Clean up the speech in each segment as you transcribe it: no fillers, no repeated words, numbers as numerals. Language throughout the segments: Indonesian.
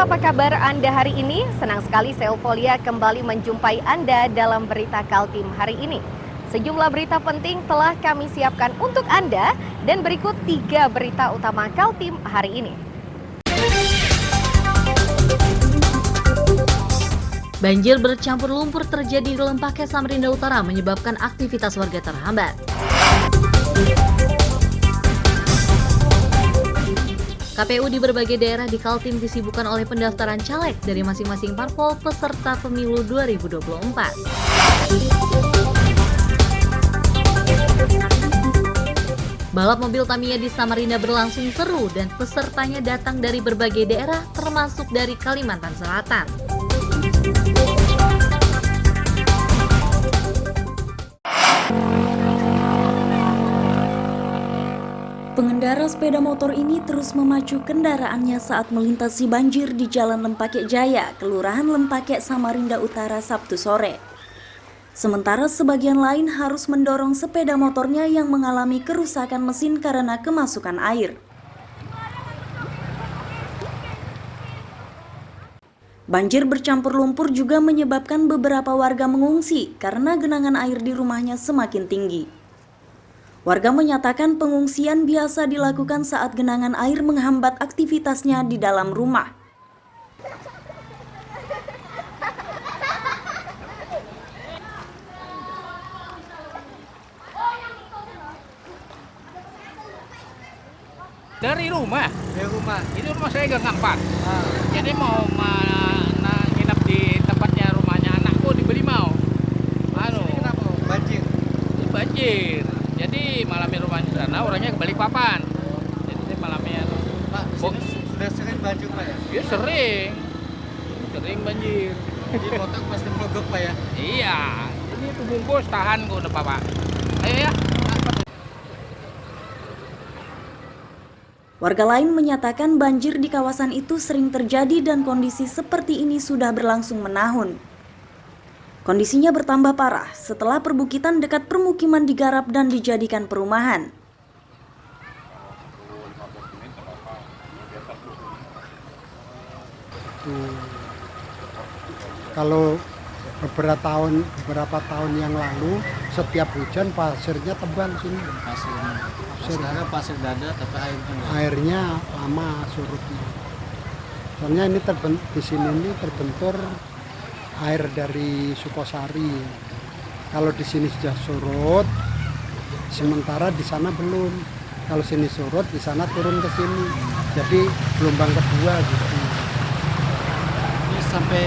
apa kabar Anda hari ini? Senang sekali Seofolia kembali menjumpai Anda dalam berita Kaltim hari ini. Sejumlah berita penting telah kami siapkan untuk Anda dan berikut 3 berita utama Kaltim hari ini. Banjir bercampur lumpur terjadi di Lempake Samarinda Utara menyebabkan aktivitas warga terhambat. KPU di berbagai daerah di Kaltim disibukkan oleh pendaftaran caleg dari masing-masing parpol peserta pemilu 2024. Balap mobil Tamiya di Samarinda berlangsung seru dan pesertanya datang dari berbagai daerah termasuk dari Kalimantan Selatan. Pengendara sepeda motor ini terus memacu kendaraannya saat melintasi banjir di Jalan Lempake Jaya, Kelurahan Lempake, Samarinda Utara, Sabtu sore. Sementara sebagian lain harus mendorong sepeda motornya yang mengalami kerusakan mesin karena kemasukan air. Banjir bercampur lumpur juga menyebabkan beberapa warga mengungsi karena genangan air di rumahnya semakin tinggi. Warga menyatakan pengungsian biasa dilakukan saat genangan air menghambat aktivitasnya di dalam rumah. Dari rumah? Dari rumah. Itu rumah saya gang 4. Jadi mau nginep di tempatnya rumahnya anakku dibeli mau. Ini kenapa? Banjir. Banjir. Jadi malamnya rumahnya di sana, orangnya ke Balikpapan. Jadi malamnya Pak, sudah sering banjir Pak ya? Iya sering banjir. Jadi motor pasti mogok Pak ya? Iya, ini tuh bungkus tahan kok udah Pak. Ayo ya. Warga lain menyatakan banjir di kawasan itu sering terjadi dan kondisi seperti ini sudah berlangsung menahun. Kondisinya bertambah parah setelah perbukitan dekat permukiman digarap dan dijadikan perumahan. Kalau beberapa tahun yang lalu setiap hujan pasirnya tebal sini. Sekarang pasir dada tapi airnya lama surutnya. Soalnya ini di sini ini terbentur air dari Sukosari. Kalau di sini sudah surut, sementara di sana belum. Kalau sini surut, di sana turun ke sini. Jadi gelombang kedua gitu. ini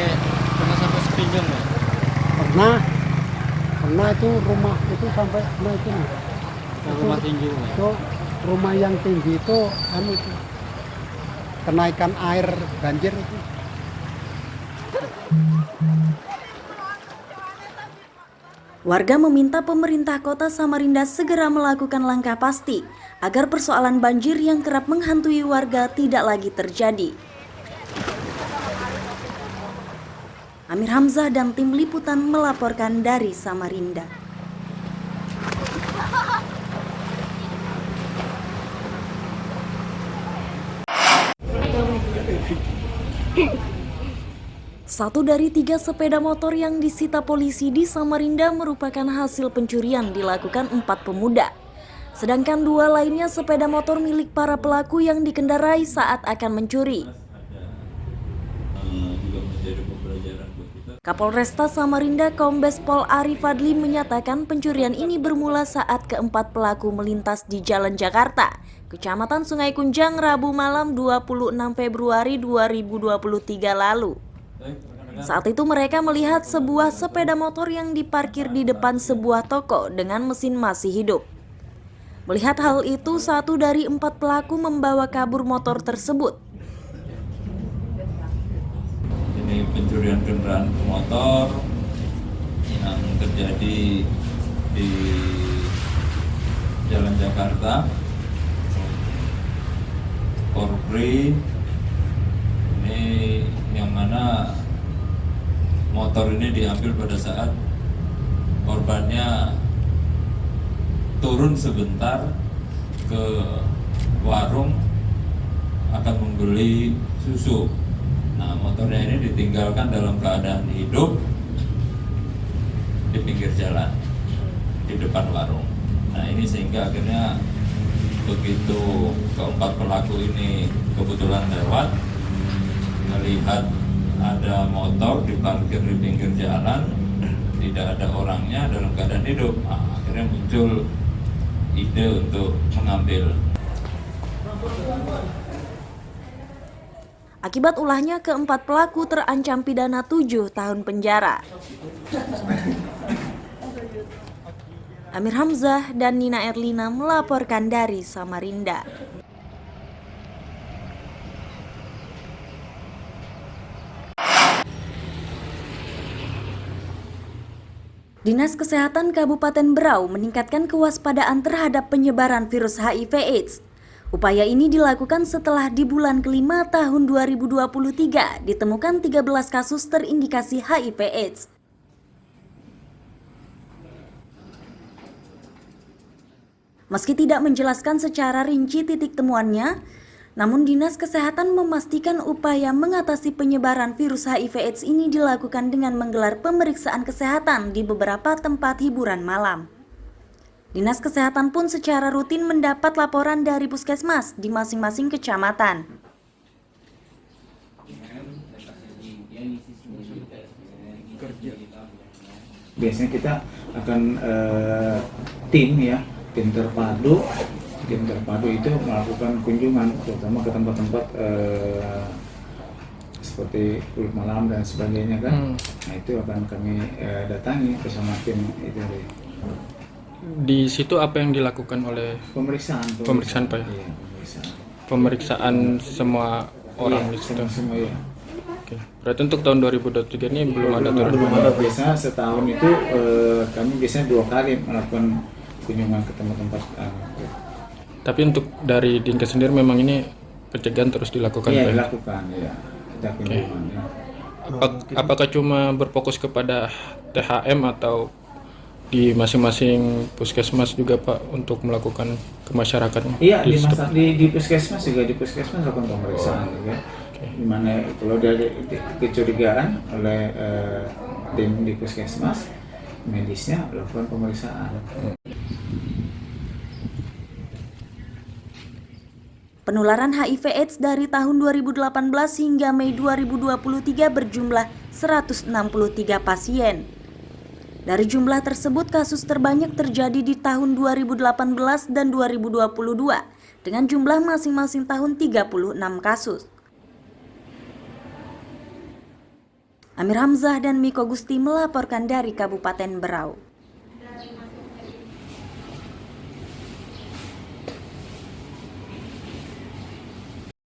pernah sampai sepinggang ya? Pernah itu rumah itu sampai itu. Rumah tinggi ya? Itu rumah yang tinggi itu kenaikan air banjir itu. Warga meminta pemerintah kota Samarinda segera melakukan langkah pasti agar persoalan banjir yang kerap menghantui warga tidak lagi terjadi. Amir Hamzah dan tim liputan melaporkan dari Samarinda. Satu dari 3 sepeda motor yang disita polisi di Samarinda merupakan hasil pencurian dilakukan 4 pemuda. Sedangkan 2 lainnya sepeda motor milik para pelaku yang dikendarai saat akan mencuri. Kapolresta Samarinda Kombes Pol Ari Fadli menyatakan pencurian ini bermula saat keempat pelaku melintas di Jalan Jakarta, Kecamatan Sungai Kunjang, Rabu malam 26 Februari 2023 lalu. Saat itu mereka melihat sebuah sepeda motor yang diparkir di depan sebuah toko dengan mesin masih hidup. Melihat hal itu, 1 dari 4 pelaku membawa kabur motor tersebut. Ini pencurian kendaraan motor yang terjadi di Jalan Jakarta, Korpri. Ini yang mana motor ini diambil pada saat korbannya turun sebentar ke warung akan membeli susu. Nah, motornya ini ditinggalkan dalam keadaan hidup di pinggir jalan, di depan warung. Nah, ini sehingga akhirnya begitu keempat pelaku ini kebetulan lewat, melihat ada motor diparkir di pinggir jalan, tidak ada orangnya dalam keadaan hidup. Nah, akhirnya muncul ide untuk mengambil. Akibat ulahnya, keempat pelaku terancam pidana 7 tahun penjara. Amir Hamzah dan Nina Erlina melaporkan dari Samarinda. Dinas Kesehatan Kabupaten Berau meningkatkan kewaspadaan terhadap penyebaran virus HIV/AIDS. Upaya ini dilakukan setelah di bulan kelima tahun 2023 ditemukan 13 kasus terindikasi HIV/AIDS. Meski tidak menjelaskan secara rinci titik temuannya, namun Dinas Kesehatan memastikan upaya mengatasi penyebaran virus HIV/AIDS ini dilakukan dengan menggelar pemeriksaan kesehatan di beberapa tempat hiburan malam. Dinas Kesehatan pun secara rutin mendapat laporan dari puskesmas di masing-masing kecamatan. Biasanya kita akan tim terpadu itu melakukan kunjungan terutama ke tempat-tempat seperti kulit malam dan sebagainya kan. Nah, itu akan kami datangi bersama tim itu. Di situ apa yang dilakukan oleh Pemeriksaan Pak? Iya, Pemeriksaan semua orang di situ. Semua ya. Oke. Berarti untuk tahun 2023 ini belum ada turun. Belum ada. Biasa setahun itu kami biasanya 2 kali melakukan kunjungan ke tempat-tempat. Tapi untuk dari Dinkes sendiri memang ini pencegahan terus dilakukan. Iya, Pak? dilakukan ya. Kita kunjungan ya. Apakah cuma berfokus kepada THM atau di masing-masing puskesmas juga Pak untuk melakukan ke masyarakat? Iya, di puskesmas juga, di puskesmas lakukan pemeriksaan juga. Di mana kalau dari kecurigaan oleh tim di puskesmas, medisnya lakukan pemeriksaan. Penularan HIV/AIDS dari tahun 2018 hingga Mei 2023 berjumlah 163 pasien. Dari jumlah tersebut, kasus terbanyak terjadi di tahun 2018 dan 2022 dengan jumlah masing-masing tahun 36 kasus. Amir Hamzah dan Miko Gusti melaporkan dari Kabupaten Berau.